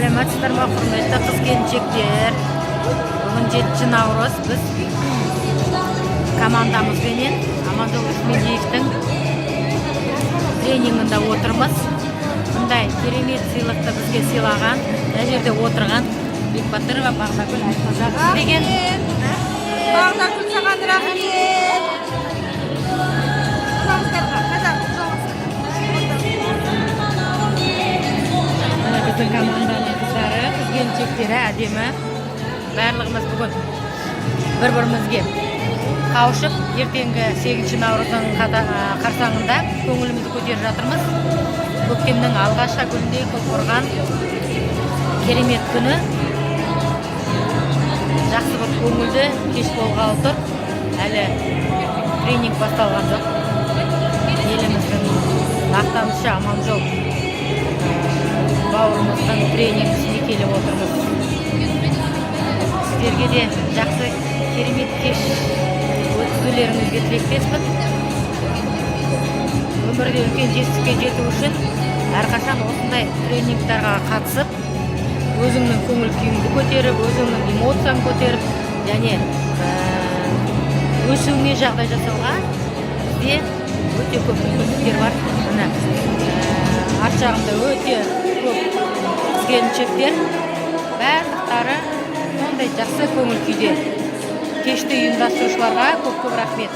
Сәлеметсіздер ме, құрметті қыз-келіншектер? Бүгін 7 наурыз біз командамызбенен Аманжол Исмендиевтің тренингінде отырмыз. Бұндай керемет сыйлықты бізге сыйлаған, мына жерде отырған Бекбатырова Бағдагүл Айтқожаға деген. Бағдагүл саған рахмет. Біздің команданың қыздары, қыз-келіншектері әдемі. Барлығымыз бүгін бір-бірімізге қауышып, ертеңгі 8 наурыздың қарсаңында көңілімізді көтеріп жатырмыз. Көктемнің алғашқы күнінде құлпырған керемет күні. Жақсы бір көңілді кеш болғалы тұр. Әлі тренинг басталған жоқ. Еліміздің мақтанышы Аманжол бауырымыздың тренингісіне келіп отырмыз. Сіздерге де жақсы керемет кеш өткізулеріңізге тілектеспін. Өмірде үлкен жетістікке жету үшін әрқашан осындай тренингтарға қатысып, өзіңнің көңіл күйіңді көтеріп, өзіңнің эмоцияң көтеріп, және өсуіңе жағдай жасауға бізде өте көп мүмкіндіктер бар. Мына арт жағында өте көп қыз-келіншектер, барлықтары сондай жақсы көңіл күйде. Кешті ұйымдастырушыларға көп рахмет.